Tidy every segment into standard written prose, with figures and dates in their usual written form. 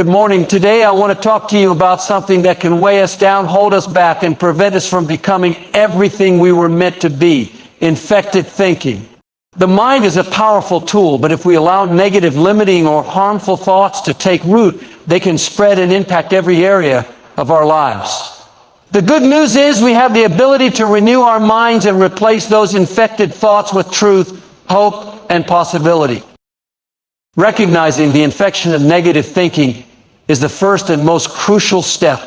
Good morning. Today I want to talk to you about something that can weigh us down, hold us back, and prevent us from becoming everything we were meant to be: infected thinking. The mind is a powerful tool, but if we allow negative, limiting, or harmful thoughts to take root, they can spread and impact every area of our lives. The good news is we have the ability to renew our minds and replace those infected thoughts with truth, hope, and possibility. Recognizing the infection of negative thinking is the first and most crucial step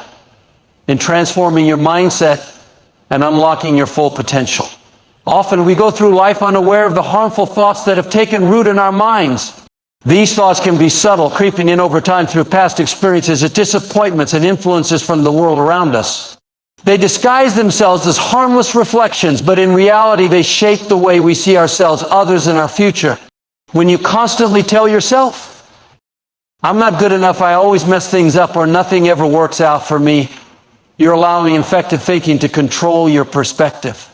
in transforming your mindset and unlocking your full potential. Often we go through life unaware of the harmful thoughts that have taken root in our minds. These thoughts can be subtle, creeping in over time through past experiences, disappointments, and influences from the world around us. They disguise themselves as harmless reflections, but in reality they shape the way we see ourselves, others, and our future. When you constantly tell yourself, "I'm not good enough, I always mess things up," or "nothing ever works out for me," you're allowing infected thinking to control your perspective.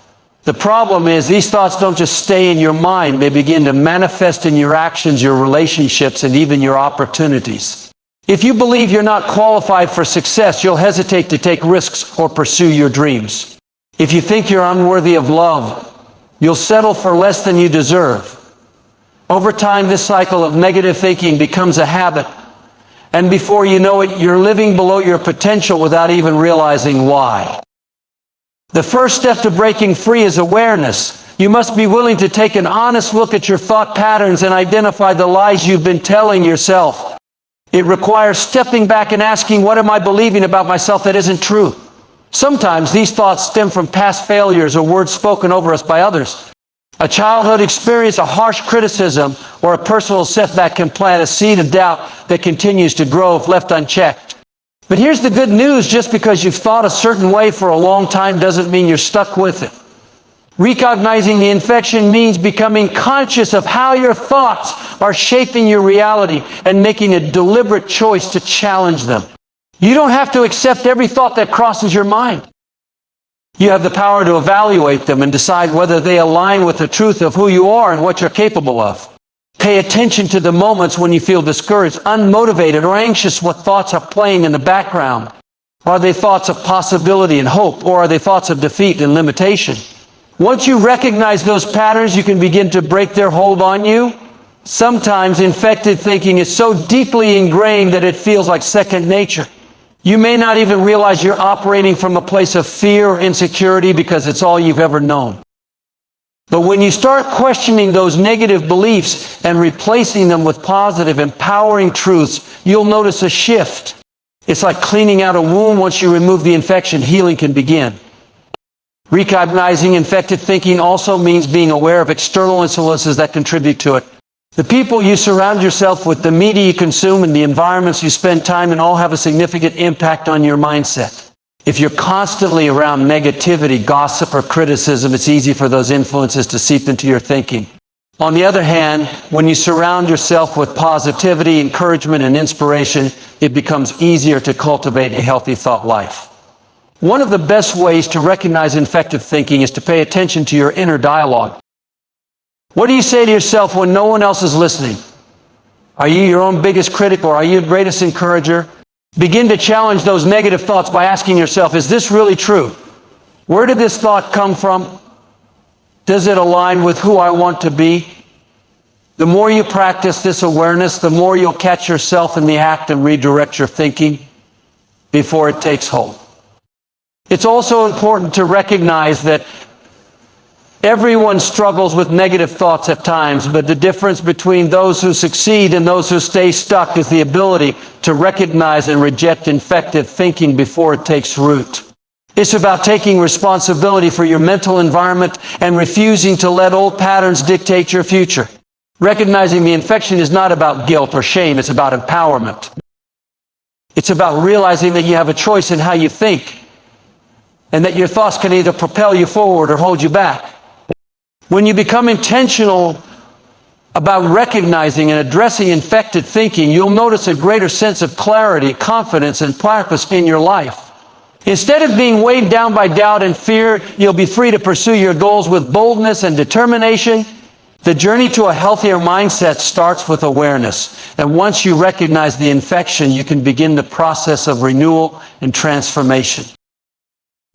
The problem is these thoughts don't just stay in your mind, they begin to manifest in your actions, your relationships, and even your opportunities. If you believe you're not qualified for success, you'll hesitate to take risks or pursue your dreams. If you think you're unworthy of love, you'll settle for less than you deserve. Over time, this cycle of negative thinking becomes a habit, and before you know it, you're living below your potential without even realizing why. The first step to breaking free is awareness. You must be willing to take an honest look at your thought patterns and identify the lies you've been telling yourself. It requires stepping back and asking, what am I believing about myself that isn't true? Sometimes these thoughts stem from past failures or words spoken over us by others. A childhood experience, a harsh criticism, or a personal setback can plant a seed of doubt that continues to grow if left unchecked. But here's the good news: just because you've thought a certain way for a long time doesn't mean you're stuck with it. Recognizing the infection means becoming conscious of how your thoughts are shaping your reality and making a deliberate choice to challenge them. You don't have to accept every thought that crosses your mind. You have the power to evaluate them and decide whether they align with the truth of who you are and what you're capable of. Pay attention to the moments when you feel discouraged, unmotivated, or anxious. What thoughts are playing in the background? Are they thoughts of possibility and hope, or are they thoughts of defeat and limitation? Once you recognize those patterns, you can begin to break their hold on you. Sometimes infected thinking is so deeply ingrained that it feels like second nature. You may not even realize you're operating from a place of fear or insecurity because it's all you've ever known. But when you start questioning those negative beliefs and replacing them with positive, empowering truths, you'll notice a shift. It's like cleaning out a wound. Once you remove the infection, healing can begin. Recognizing infected thinking also means being aware of external influences that contribute to it. The people you surround yourself with, the media you consume, and the environments you spend time in all have a significant impact on your mindset. If you're constantly around negativity, gossip, or criticism, it's easy for those influences to seep into your thinking. On the other hand, when you surround yourself with positivity, encouragement, and inspiration, it becomes easier to cultivate a healthy thought life. One of the best ways to recognize infected thinking is to pay attention to your inner dialogue. What do you say to yourself when no one else is listening? Are you your own biggest critic, or are you your greatest encourager? Begin to challenge those negative thoughts by asking yourself, is this really true? Where did this thought come from? Does it align with who I want to be? The more you practice this awareness, the more you'll catch yourself in the act and redirect your thinking before it takes hold. It's also important to recognize that everyone struggles with negative thoughts at times, but the difference between those who succeed and those who stay stuck is the ability to recognize and reject infected thinking before it takes root. It's about taking responsibility for your mental environment and refusing to let old patterns dictate your future. Recognizing the infection is not about guilt or shame, it's about empowerment. It's about realizing that you have a choice in how you think, and that your thoughts can either propel you forward or hold you back. When you become intentional about recognizing and addressing infected thinking, you'll notice a greater sense of clarity, confidence, and purpose in your life. Instead of being weighed down by doubt and fear, you'll be free to pursue your goals with boldness and determination. The journey to a healthier mindset starts with awareness. And once you recognize the infection, you can begin the process of renewal and transformation.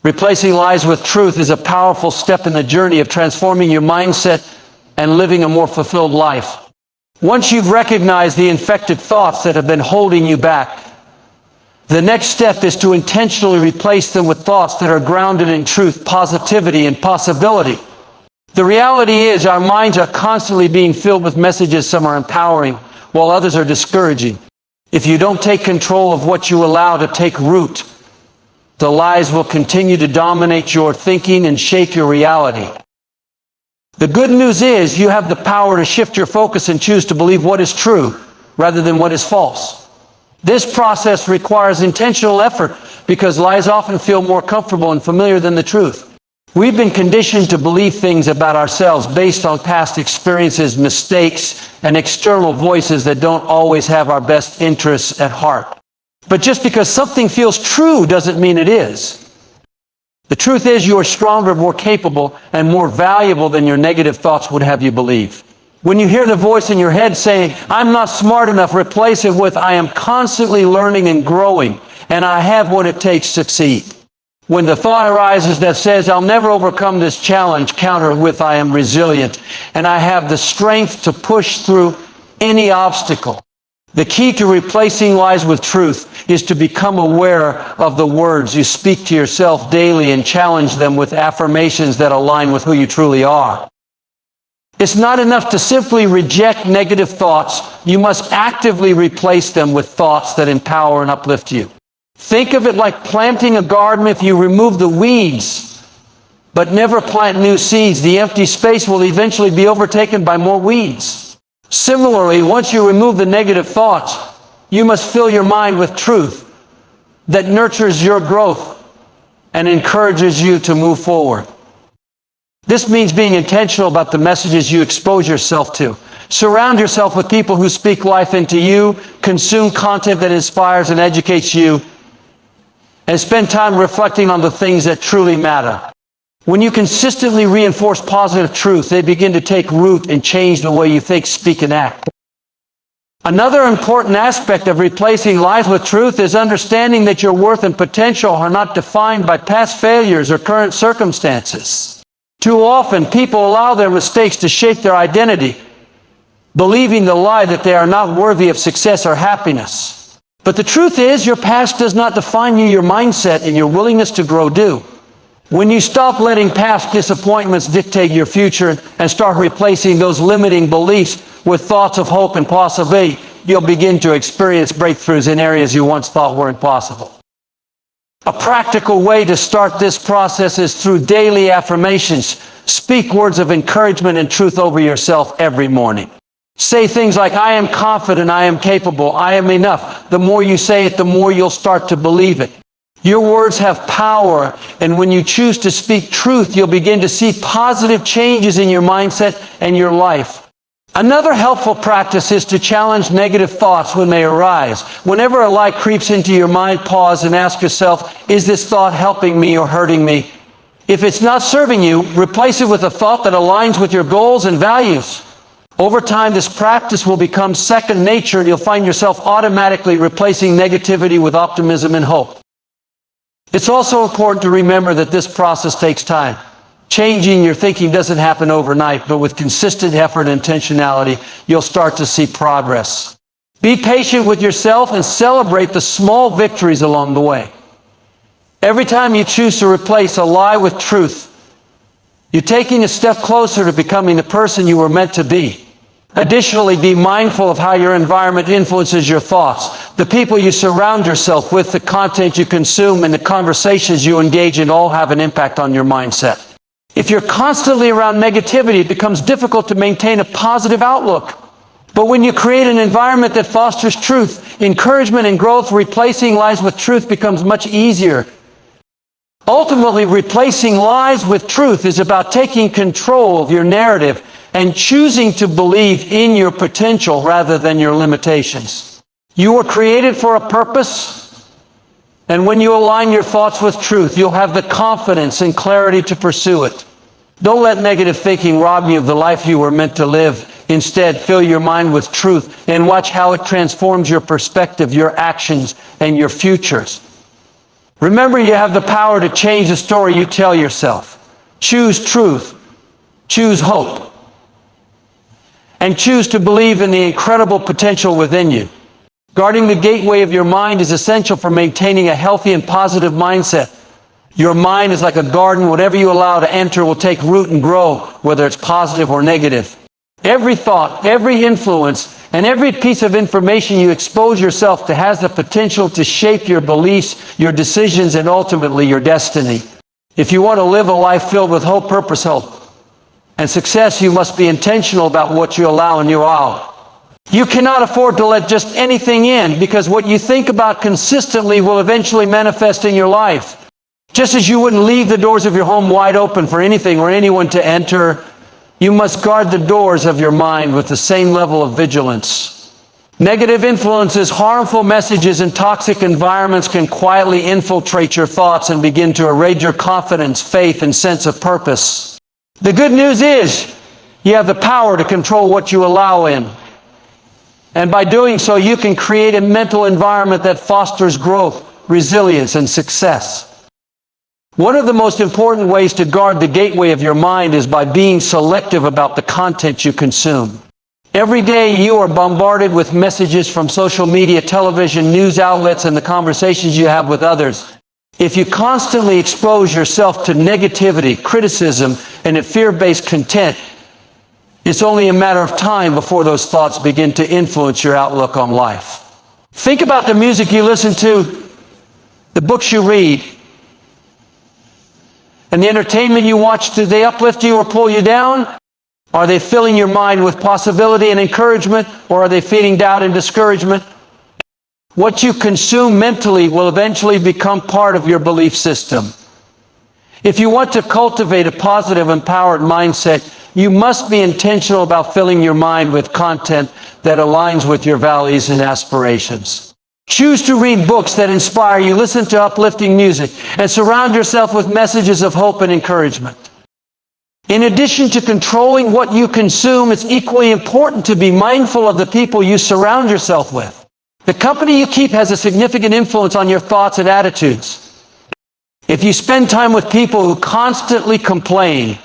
Replacing lies with truth is a powerful step in the journey of transforming your mindset and living a more fulfilled life. Once you've recognized the infected thoughts that have been holding you back, the next step is to intentionally replace them with thoughts that are grounded in truth, positivity, and possibility. The reality is our minds are constantly being filled with messages. Some are empowering, while others are discouraging. If you don't take control of what you allow to take root, the lies will continue to dominate your thinking and shape your reality. The good news is you have the power to shift your focus and choose to believe what is true rather than what is false. This process requires intentional effort because lies often feel more comfortable and familiar than the truth. We've been conditioned to believe things about ourselves based on past experiences, mistakes, and external voices that don't always have our best interests at heart. But just because something feels true doesn't mean it is. The truth is you are stronger, more capable, and more valuable than your negative thoughts would have you believe. When you hear the voice in your head saying, "I'm not smart enough," replace it with, "I am constantly learning and growing, and I have what it takes to succeed." When the thought arises that says, "I'll never overcome this challenge," counter it with, "I am resilient, and I have the strength to push through any obstacle." The key to replacing lies with truth is to become aware of the words you speak to yourself daily and challenge them with affirmations that align with who you truly are. It's not enough to simply reject negative thoughts. You must actively replace them with thoughts that empower and uplift you. Think of it like planting a garden. If you remove the weeds, but never plant new seeds, the empty space will eventually be overtaken by more weeds. Similarly, once you remove the negative thoughts, you must fill your mind with truth that nurtures your growth and encourages you to move forward. This means being intentional about the messages you expose yourself to. Surround yourself with people who speak life into you, consume content that inspires and educates you, and spend time reflecting on the things that truly matter. When you consistently reinforce positive truth, they begin to take root and change the way you think, speak, and act. Another important aspect of replacing lies with truth is understanding that your worth and potential are not defined by past failures or current circumstances. Too often, people allow their mistakes to shape their identity, believing the lie that they are not worthy of success or happiness. But the truth is, your past does not define you. Your mindset and your willingness to grow do. When you stop letting past disappointments dictate your future and start replacing those limiting beliefs with thoughts of hope and possibility, you'll begin to experience breakthroughs in areas you once thought were impossible. A practical way to start this process is through daily affirmations. Speak words of encouragement and truth over yourself every morning. Say things like, "I am confident, I am capable, I am enough." The more you say it, the more you'll start to believe it. Your words have power, and when you choose to speak truth, you'll begin to see positive changes in your mindset and your life. Another helpful practice is to challenge negative thoughts when they arise. Whenever a lie creeps into your mind, pause and ask yourself, is this thought helping me or hurting me? If it's not serving you, replace it with a thought that aligns with your goals and values. Over time, this practice will become second nature, and you'll find yourself automatically replacing negativity with optimism and hope. It's also important to remember that this process takes time. Changing your thinking doesn't happen overnight, but with consistent effort and intentionality, you'll start to see progress. Be patient with yourself and celebrate the small victories along the way. Every time you choose to replace a lie with truth, you're taking a step closer to becoming the person you were meant to be. Additionally, be mindful of how your environment influences your thoughts. The people you surround yourself with, the content you consume, and the conversations you engage in all have an impact on your mindset. If you're constantly around negativity, it becomes difficult to maintain a positive outlook. But when you create an environment that fosters truth, encouragement, and growth, replacing lies with truth becomes much easier. Ultimately, replacing lies with truth is about taking control of your narrative and choosing to believe in your potential rather than your limitations. You were created for a purpose, and when you align your thoughts with truth, you'll have the confidence and clarity to pursue it. Don't let negative thinking rob you of the life you were meant to live. Instead, fill your mind with truth and watch how it transforms your perspective, your actions, and your futures. Remember, you have the power to change the story you tell yourself. Choose truth. Choose hope. And choose to believe in the incredible potential within you. Guarding the gateway of your mind is essential for maintaining a healthy and positive mindset. Your mind is like a garden. Whatever you allow to enter will take root and grow, whether it's positive or negative. Every thought, every influence, and every piece of information you expose yourself to has the potential to shape your beliefs, your decisions, and ultimately your destiny. If you want to live a life filled with hope, purpose, hope, and success, you must be intentional about what you allow in your world. You cannot afford to let just anything in, because what you think about consistently will eventually manifest in your life. Just as you wouldn't leave the doors of your home wide open for anything or anyone to enter, you must guard the doors of your mind with the same level of vigilance. Negative influences, harmful messages, and toxic environments can quietly infiltrate your thoughts and begin to erode your confidence, faith, and sense of purpose. The good news is, you have the power to control what you allow in. And by doing so, you can create a mental environment that fosters growth, resilience, and success. One of the most important ways to guard the gateway of your mind is by being selective about the content you consume. Every day you are bombarded with messages from social media, television, news outlets, and the conversations you have with others. If you constantly expose yourself to negativity, criticism, and a fear-based content, it's only a matter of time before those thoughts begin to influence your outlook on life. Think about the music you listen to, the books you read, and the entertainment you watch. Do they uplift you or pull you down? Are they filling your mind with possibility and encouragement, or are they feeding doubt and discouragement? What you consume mentally will eventually become part of your belief system. If you want to cultivate a positive, empowered mindset, you must be intentional about filling your mind with content that aligns with your values and aspirations. Choose to read books that inspire you, listen to uplifting music, and surround yourself with messages of hope and encouragement. In addition to controlling what you consume, it's equally important to be mindful of the people you surround yourself with. The company you keep has a significant influence on your thoughts and attitudes. If you spend time with people who constantly complain,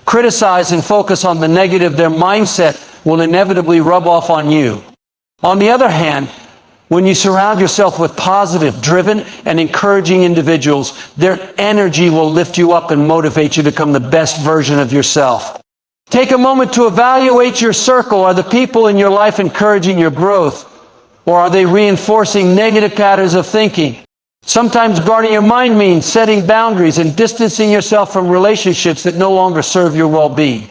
criticize, and focus on the negative, their mindset will inevitably rub off on you. On the other hand, when you surround yourself with positive, driven, and encouraging individuals, their energy will lift you up and motivate you to become the best version of yourself. Take a moment to evaluate your circle. Are the people in your life encouraging your growth, or are they reinforcing negative patterns of thinking? Sometimes guarding your mind means setting boundaries and distancing yourself from relationships that no longer serve your well-being.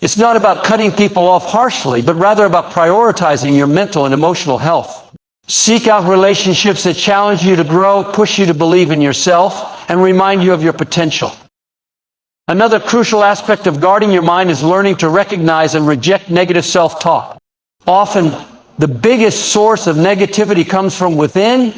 It's not about cutting people off harshly, but rather about prioritizing your mental and emotional health. Seek out relationships that challenge you to grow, push you to believe in yourself, and remind you of your potential. Another crucial aspect of guarding your mind is learning to recognize and reject negative self-talk. Often, the biggest source of negativity comes from within.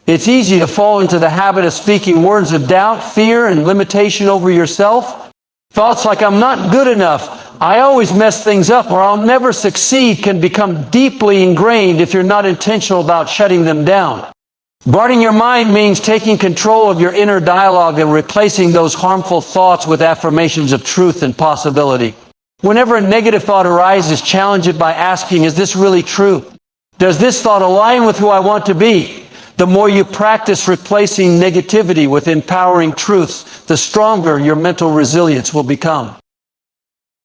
It's easy to fall into the habit of speaking words of doubt, fear, and limitation over yourself. Thoughts like, I'm not good enough, I always mess things up, or I'll never succeed can become deeply ingrained if you're not intentional about shutting them down. Guarding your mind means taking control of your inner dialogue and replacing those harmful thoughts with affirmations of truth and possibility. Whenever a negative thought arises, challenge it by asking, is this really true? Does this thought align with who I want to be? The more you practice replacing negativity with empowering truths, the stronger your mental resilience will become.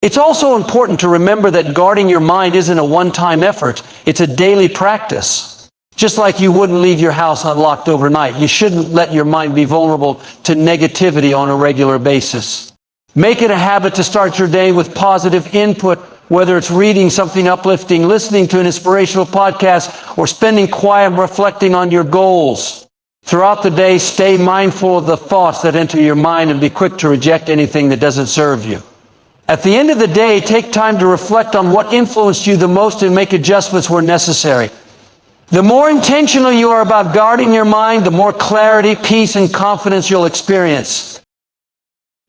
It's also important to remember that guarding your mind isn't a one-time effort. It's a daily practice. Just like you wouldn't leave your house unlocked overnight, you shouldn't let your mind be vulnerable to negativity on a regular basis. Make it a habit to start your day with positive input, whether it's reading something uplifting, listening to an inspirational podcast, or spending quiet reflecting on your goals. Throughout the day, stay mindful of the thoughts that enter your mind and be quick to reject anything that doesn't serve you. At the end of the day, take time to reflect on what influenced you the most and make adjustments where necessary. The more intentional you are about guarding your mind, the more clarity, peace, and confidence you'll experience.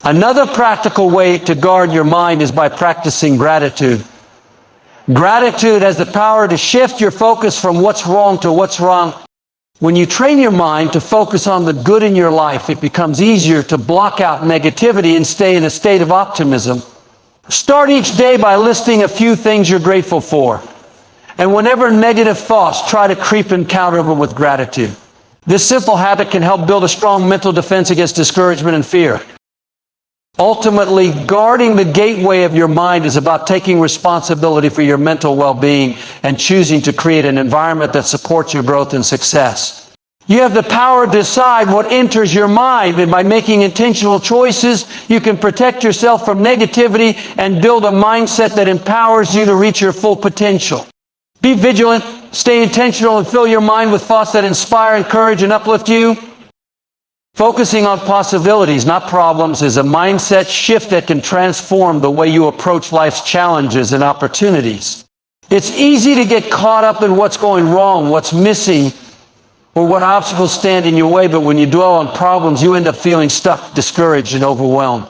Another practical way to guard your mind is by practicing gratitude. Gratitude has the power to shift your focus from what's wrong to what's wrong. When you train your mind to focus on the good in your life, it becomes easier to block out negativity and stay in a state of optimism. Start each day by listing a few things you're grateful for. And whenever negative thoughts try to creep in, counter them with gratitude. This simple habit can help build a strong mental defense against discouragement and fear. Ultimately, guarding the gateway of your mind is about taking responsibility for your mental well-being and choosing to create an environment that supports your growth and success. You have the power to decide what enters your mind, and by making intentional choices, you can protect yourself from negativity and build a mindset that empowers you to reach your full potential. Be vigilant, stay intentional, and fill your mind with thoughts that inspire, encourage, and uplift you. Focusing on possibilities, not problems, is a mindset shift that can transform the way you approach life's challenges and opportunities. It's easy to get caught up in what's going wrong, what's missing, or what obstacles stand in your way, but when you dwell on problems, you end up feeling stuck, discouraged, and overwhelmed.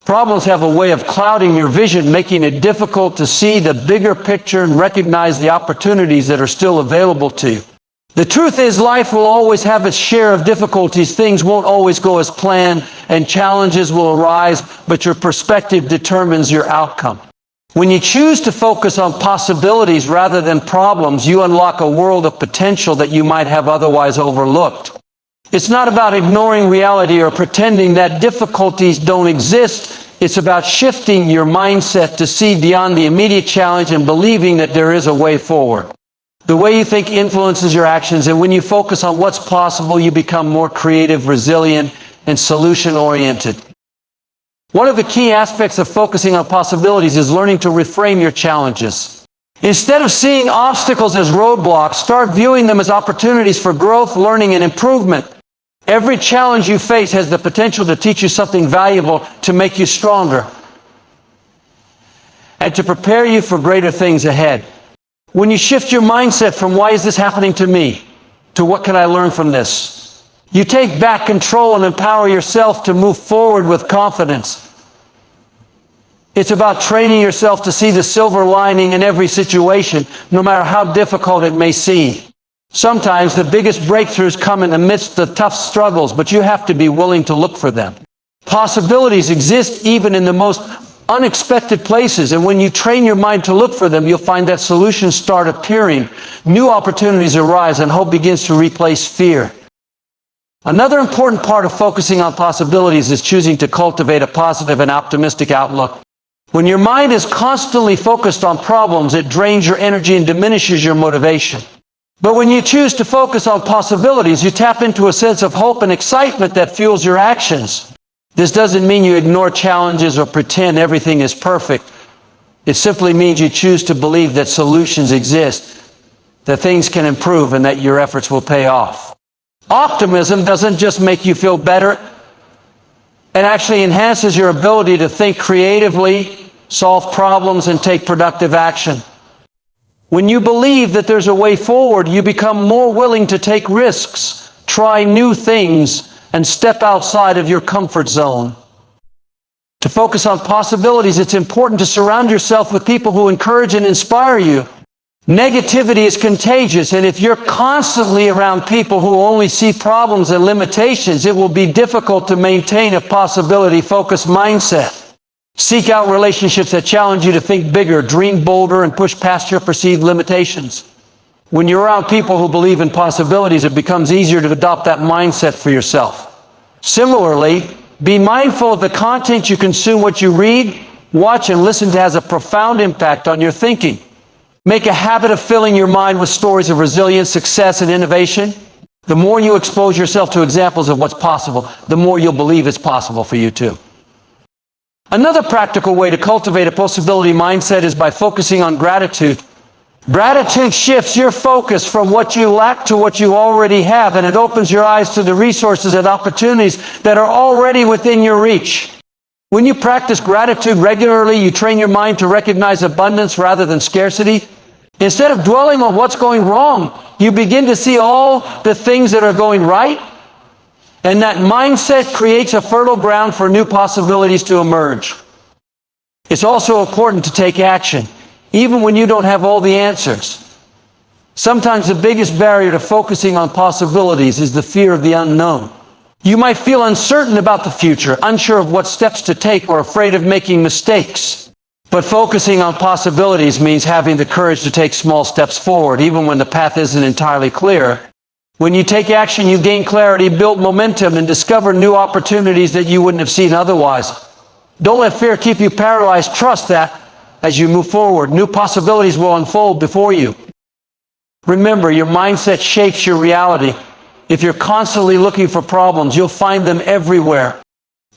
Problems have a way of clouding your vision, making it difficult to see the bigger picture and recognize the opportunities that are still available to you. The truth is, life will always have its share of difficulties. Things won't always go as planned, and challenges will arise, but your perspective determines your outcome. When you choose to focus on possibilities rather than problems, you unlock a world of potential that you might have otherwise overlooked. It's not about ignoring reality or pretending that difficulties don't exist. It's about shifting your mindset to see beyond the immediate challenge and believing that there is a way forward. The way you think influences your actions, and when you focus on what's possible, you become more creative, resilient, and solution-oriented. One of the key aspects of focusing on possibilities is learning to reframe your challenges. Instead of seeing obstacles as roadblocks, start viewing them as opportunities for growth, learning, and improvement. Every challenge you face has the potential to teach you something valuable, to make you stronger, and to prepare you for greater things ahead. When you shift your mindset from "why is this happening to me?" to "what can I learn from this?" you take back control and empower yourself to move forward with confidence. It's about training yourself to see the silver lining in every situation, no matter how difficult it may seem. Sometimes the biggest breakthroughs come in the midst of tough struggles, but you have to be willing to look for them. Possibilities exist even in the most unexpected places, and when you train your mind to look for them, you'll find that solutions start appearing, new opportunities arise, and hope begins to replace fear. Another important part of focusing on possibilities is choosing to cultivate a positive and optimistic outlook. When your mind is constantly focused on problems, it drains your energy and diminishes your motivation. But when you choose to focus on possibilities, you tap into a sense of hope and excitement that fuels your actions. This doesn't mean you ignore challenges or pretend everything is perfect. It simply means you choose to believe that solutions exist, that things can improve, and that your efforts will pay off. Optimism doesn't just make you feel better. It actually enhances your ability to think creatively, solve problems, and take productive action. When you believe that there's a way forward, you become more willing to take risks, try new things, and step outside of your comfort zone. To focus on possibilities, it's important to surround yourself with people who encourage and inspire you. Negativity is contagious, and if you're constantly around people who only see problems and limitations, it will be difficult to maintain a possibility-focused mindset. Seek out relationships that challenge you to think bigger, dream bolder, and push past your perceived limitations. When you're around people who believe in possibilities, it becomes easier to adopt that mindset for yourself. Similarly, be mindful of the content you consume. What you read, watch, and listen to has a profound impact on your thinking. Make a habit of filling your mind with stories of resilience, success, and innovation. The more you expose yourself to examples of what's possible, the more you'll believe it's possible for you too. Another practical way to cultivate a possibility mindset is by focusing on gratitude. Gratitude shifts your focus from what you lack to what you already have, and it opens your eyes to the resources and opportunities that are already within your reach. When you practice gratitude regularly, you train your mind to recognize abundance rather than scarcity. Instead of dwelling on what's going wrong, you begin to see all the things that are going right. And that mindset creates a fertile ground for new possibilities to emerge. It's also important to take action, even when you don't have all the answers. Sometimes the biggest barrier to focusing on possibilities is the fear of the unknown. You might feel uncertain about the future, unsure of what steps to take, or afraid of making mistakes. But focusing on possibilities means having the courage to take small steps forward, even when the path isn't entirely clear. When you take action, you gain clarity, build momentum, and discover new opportunities that you wouldn't have seen otherwise. Don't let fear keep you paralyzed. Trust that as you move forward, new possibilities will unfold before you. Remember, your mindset shapes your reality. If you're constantly looking for problems, you'll find them everywhere.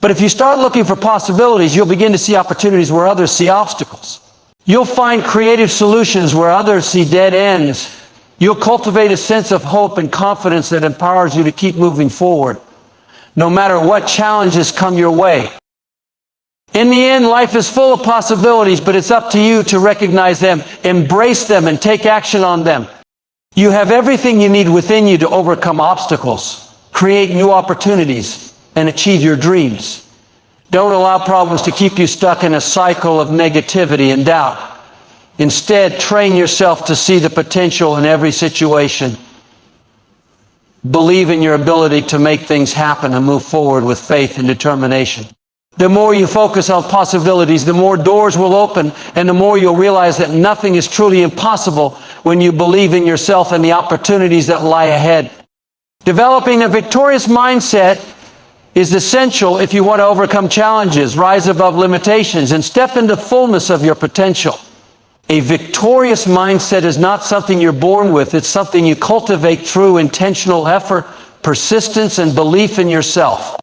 But if you start looking for possibilities, you'll begin to see opportunities where others see obstacles. You'll find creative solutions where others see dead ends. You'll cultivate a sense of hope and confidence that empowers you to keep moving forward, no matter what challenges come your way. In the end, life is full of possibilities, but it's up to you to recognize them, embrace them, and take action on them. You have everything you need within you to overcome obstacles, create new opportunities, and achieve your dreams. Don't allow problems to keep you stuck in a cycle of negativity and doubt. Instead, train yourself to see the potential in every situation. Believe in your ability to make things happen and move forward with faith and determination. The more you focus on possibilities, the more doors will open, and the more you'll realize that nothing is truly impossible when you believe in yourself and the opportunities that lie ahead. Developing a victorious mindset is essential if you want to overcome challenges, rise above limitations, and step into the fullness of your potential. A victorious mindset is not something you're born with. It's something you cultivate through intentional effort, persistence, and belief in yourself.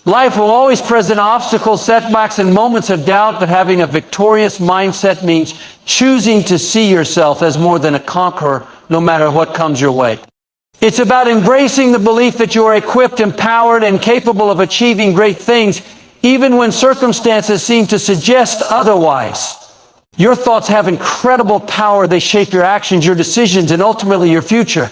Life will always present obstacles, setbacks, and moments of doubt, but having a victorious mindset means choosing to see yourself as more than a conqueror, no matter what comes your way. It's about embracing the belief that you are equipped, empowered, and capable of achieving great things, even when circumstances seem to suggest otherwise. Your thoughts have incredible power. They shape your actions, your decisions, and ultimately your future.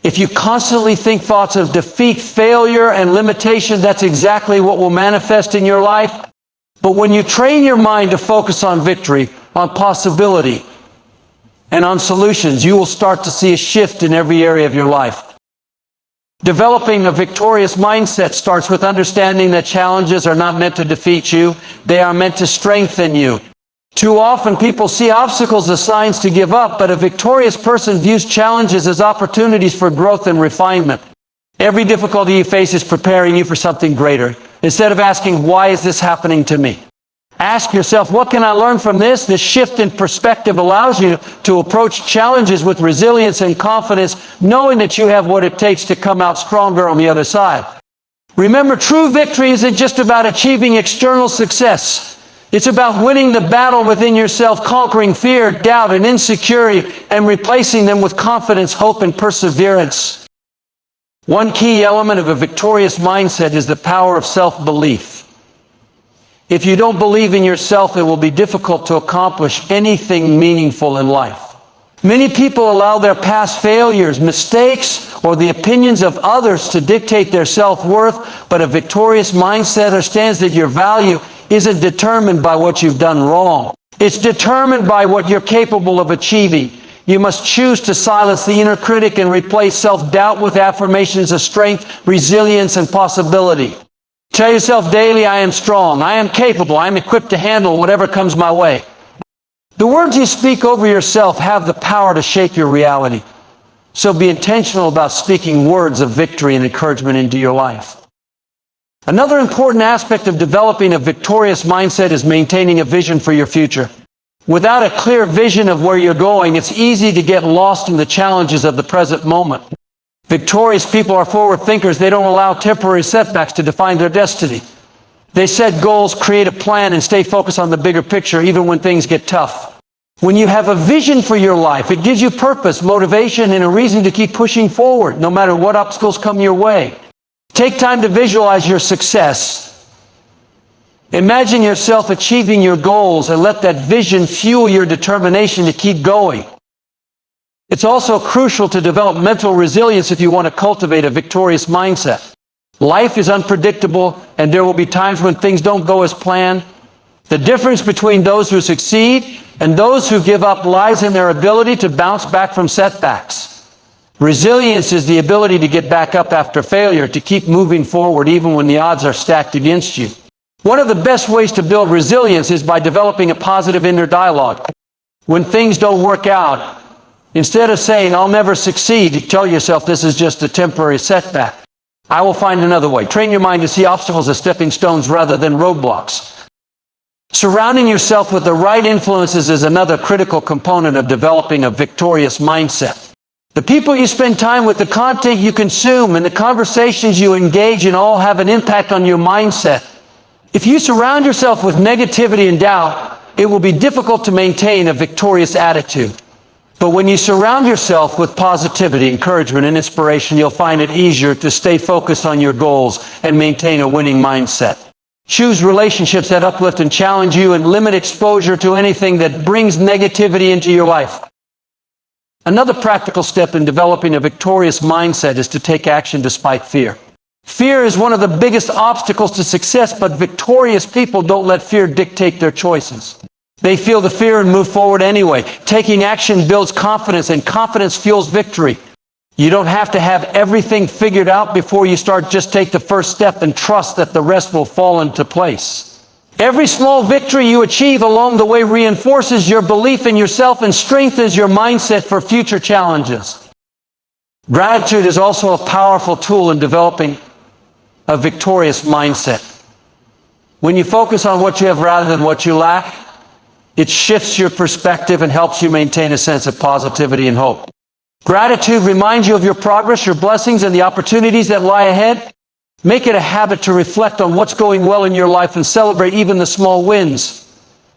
If you constantly think thoughts of defeat, failure, and limitation, that's exactly what will manifest in your life. But when you train your mind to focus on victory, on possibility, and on solutions, you will start to see a shift in every area of your life. Developing a victorious mindset starts with understanding that challenges are not meant to defeat you. They are meant to strengthen you. Too often people see obstacles as signs to give up, but a victorious person views challenges as opportunities for growth and refinement. Every difficulty you face is preparing you for something greater. Instead of asking, why is this happening to me? Ask yourself, what can I learn from this? This shift in perspective allows you to approach challenges with resilience and confidence, knowing that you have what it takes to come out stronger on the other side. Remember, true victory isn't just about achieving external success. It's about winning the battle within yourself, conquering fear, doubt, and insecurity, and replacing them with confidence, hope, and perseverance. One key element of a victorious mindset is the power of self-belief. If you don't believe in yourself, it will be difficult to accomplish anything meaningful in life. Many people allow their past failures, mistakes, or the opinions of others to dictate their self-worth, but a victorious mindset understands that your value isn't determined by what you've done wrong. It's determined by what you're capable of achieving. You must choose to silence the inner critic and replace self-doubt with affirmations of strength, resilience, and possibility. Tell yourself daily, I am strong, I am capable, I am equipped to handle whatever comes my way. The words you speak over yourself have the power to shape your reality. So be intentional about speaking words of victory and encouragement into your life. Another important aspect of developing a victorious mindset is maintaining a vision for your future. Without a clear vision of where you're going, it's easy to get lost in the challenges of the present moment. Victorious people are forward thinkers. They don't allow temporary setbacks to define their destiny. They set goals, create a plan, and stay focused on the bigger picture even when things get tough. When you have a vision for your life, it gives you purpose, motivation, and a reason to keep pushing forward, no matter what obstacles come your way. Take time to visualize your success. Imagine yourself achieving your goals and let that vision fuel your determination to keep going. It's also crucial to develop mental resilience if you want to cultivate a victorious mindset. Life is unpredictable, and there will be times when things don't go as planned. The difference between those who succeed and those who give up lies in their ability to bounce back from setbacks. Resilience is the ability to get back up after failure, to keep moving forward even when the odds are stacked against you. One of the best ways to build resilience is by developing a positive inner dialogue. When things don't work out, instead of saying, "I'll never succeed," you tell yourself, "This is just a temporary setback. I will find another way." Train your mind to see obstacles as stepping stones rather than roadblocks. Surrounding yourself with the right influences is another critical component of developing a victorious mindset. The people you spend time with, the content you consume, and the conversations you engage in all have an impact on your mindset. If you surround yourself with negativity and doubt, it will be difficult to maintain a victorious attitude. But when you surround yourself with positivity, encouragement, and inspiration, you'll find it easier to stay focused on your goals and maintain a winning mindset. Choose relationships that uplift and challenge you, and limit exposure to anything that brings negativity into your life. Another practical step in developing a victorious mindset is to take action despite fear. Fear is one of the biggest obstacles to success, but victorious people don't let fear dictate their choices. They feel the fear and move forward anyway. Taking action builds confidence, and confidence fuels victory. You don't have to have everything figured out before you start. Just take the first step and trust that the rest will fall into place. Every small victory you achieve along the way reinforces your belief in yourself and strengthens your mindset for future challenges. Gratitude is also a powerful tool in developing a victorious mindset. When you focus on what you have rather than what you lack, it shifts your perspective and helps you maintain a sense of positivity and hope. Gratitude reminds you of your progress, your blessings, and the opportunities that lie ahead. Make it a habit to reflect on what's going well in your life and celebrate even the small wins.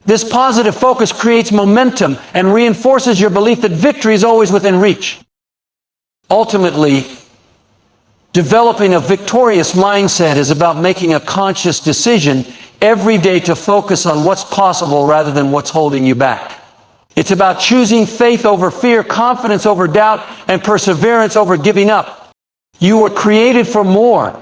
This positive focus creates momentum and reinforces your belief that victory is always within reach. Ultimately, developing a victorious mindset is about making a conscious decision every day to focus on what's possible rather than what's holding you back. It's about choosing faith over fear, confidence over doubt, and perseverance over giving up. You were created for more.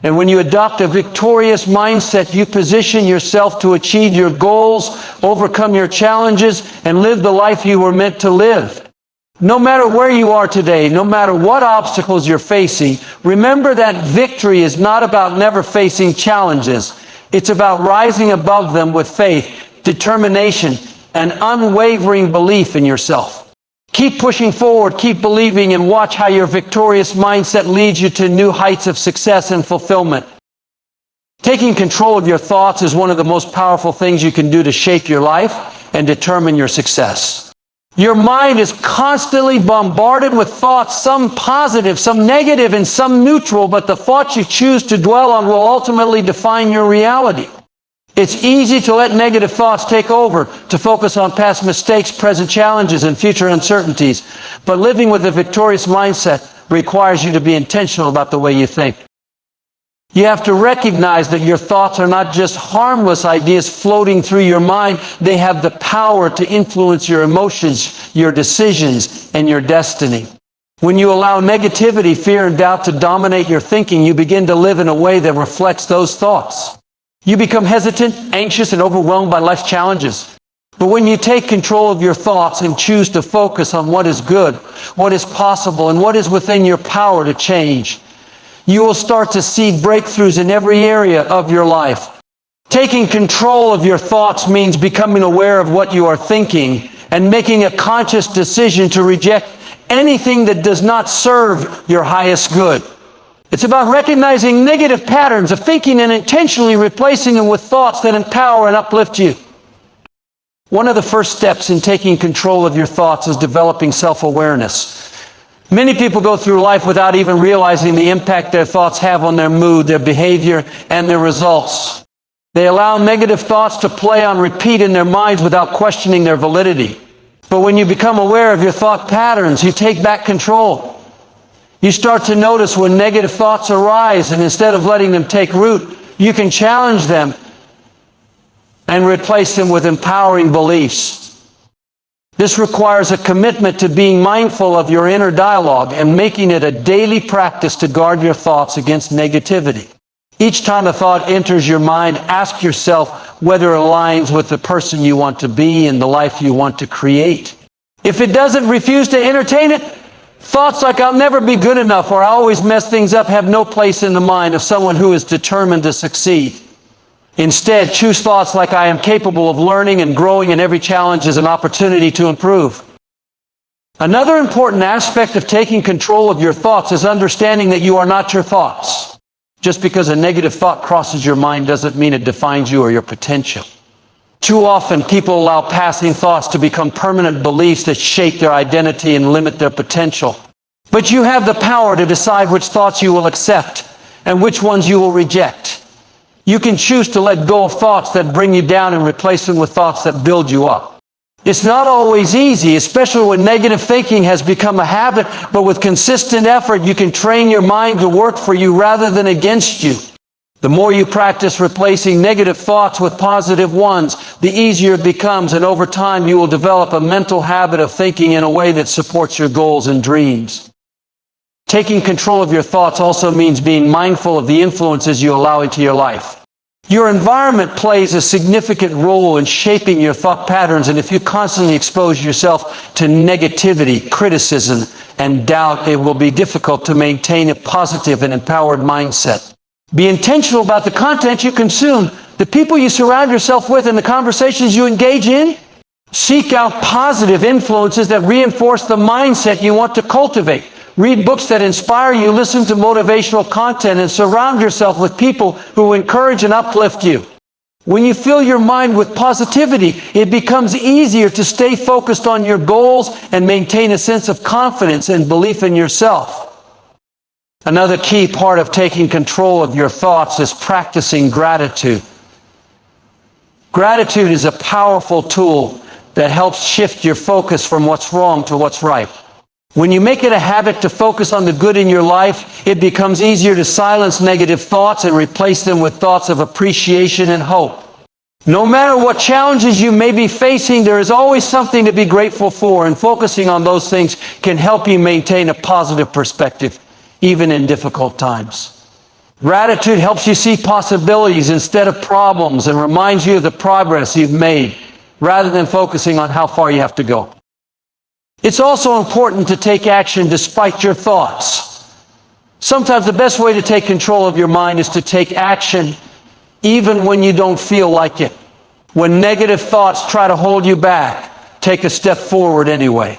And when you adopt a victorious mindset, you position yourself to achieve your goals, overcome your challenges, and live the life you were meant to live. No matter where you are today, no matter what obstacles you're facing, remember that victory is not about never facing challenges. It's about rising above them with faith, determination, and unwavering belief in yourself. Keep pushing forward, keep believing, and watch how your victorious mindset leads you to new heights of success and fulfillment. Taking control of your thoughts is one of the most powerful things you can do to shape your life and determine your success. Your mind is constantly bombarded with thoughts, some positive, some negative, and some neutral, but the thoughts you choose to dwell on will ultimately define your reality. It's easy to let negative thoughts take over, to focus on past mistakes, present challenges, and future uncertainties. But living with a victorious mindset requires you to be intentional about the way you think. You have to recognize that your thoughts are not just harmless ideas floating through your mind. They have the power to influence your emotions, your decisions, and your destiny. When you allow negativity, fear, and doubt to dominate your thinking, you begin to live in a way that reflects those thoughts. You become hesitant, anxious, and overwhelmed by life's challenges. But when you take control of your thoughts and choose to focus on what is good, what is possible, and what is within your power to change, you will start to see breakthroughs in every area of your life. Taking control of your thoughts means becoming aware of what you are thinking and making a conscious decision to reject anything that does not serve your highest good. It's about recognizing negative patterns of thinking and intentionally replacing them with thoughts that empower and uplift you. One of the first steps in taking control of your thoughts is developing self-awareness. Many people go through life without even realizing the impact their thoughts have on their mood, their behavior, and their results. They allow negative thoughts to play on repeat in their minds without questioning their validity. But when you become aware of your thought patterns, you take back control. You start to notice when negative thoughts arise, and instead of letting them take root, you can challenge them and replace them with empowering beliefs. This requires a commitment to being mindful of your inner dialogue and making it a daily practice to guard your thoughts against negativity. Each time a thought enters your mind, ask yourself whether it aligns with the person you want to be and the life you want to create. If it doesn't, refuse to entertain it. Thoughts like "I'll never be good enough" or "I always mess things up" have no place in the mind of someone who is determined to succeed. Instead, choose thoughts like "I am capable of learning and growing, and every challenge is an opportunity to improve." Another important aspect of taking control of your thoughts is understanding that you are not your thoughts. Just because a negative thought crosses your mind doesn't mean it defines you or your potential. Too often, people allow passing thoughts to become permanent beliefs that shape their identity and limit their potential. But you have the power to decide which thoughts you will accept and which ones you will reject. You can choose to let go of thoughts that bring you down and replace them with thoughts that build you up. It's not always easy, especially when negative thinking has become a habit, but with consistent effort, you can train your mind to work for you rather than against you. The more you practice replacing negative thoughts with positive ones, the easier it becomes, and over time you will develop a mental habit of thinking in a way that supports your goals and dreams. Taking control of your thoughts also means being mindful of the influences you allow into your life. Your environment plays a significant role in shaping your thought patterns, and if you constantly expose yourself to negativity, criticism, and doubt, it will be difficult to maintain a positive and empowered mindset. Be intentional about the content you consume, the people you surround yourself with, and the conversations you engage in. Seek out positive influences that reinforce the mindset you want to cultivate. Read books that inspire you, listen to motivational content, and surround yourself with people who encourage and uplift you. When you fill your mind with positivity, it becomes easier to stay focused on your goals and maintain a sense of confidence and belief in yourself. Another key part of taking control of your thoughts is practicing gratitude. Gratitude is a powerful tool that helps shift your focus from what's wrong to what's right. When you make it a habit to focus on the good in your life, it becomes easier to silence negative thoughts and replace them with thoughts of appreciation and hope. No matter what challenges you may be facing, there is always something to be grateful for, and focusing on those things can help you maintain a positive perspective, even in difficult times. Gratitude helps you see possibilities instead of problems and reminds you of the progress you've made, rather than focusing on how far you have to go. It's also important to take action despite your thoughts. Sometimes the best way to take control of your mind is to take action even when you don't feel like it. When negative thoughts try to hold you back, take a step forward anyway.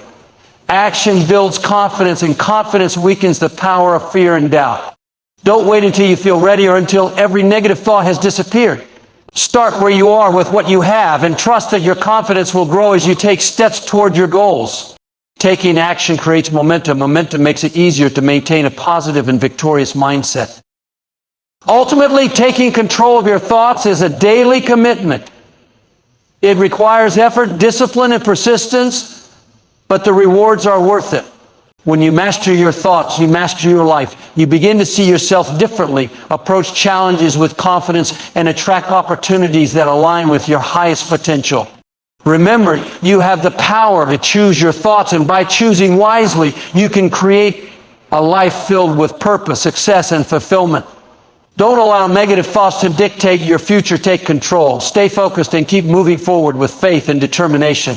Action builds confidence, and confidence weakens the power of fear and doubt. Don't wait until you feel ready or until every negative thought has disappeared. Start where you are with what you have, and trust that your confidence will grow as you take steps toward your goals. Taking action creates momentum. Momentum makes it easier to maintain a positive and victorious mindset. Ultimately, taking control of your thoughts is a daily commitment. It requires effort, discipline, and persistence, but the rewards are worth it. When you master your thoughts, you master your life. You begin to see yourself differently, approach challenges with confidence, and attract opportunities that align with your highest potential. Remember, you have the power to choose your thoughts, and by choosing wisely, you can create a life filled with purpose, success, and fulfillment. Don't allow negative thoughts to dictate your future. Take control. Stay focused and keep moving forward with faith and determination.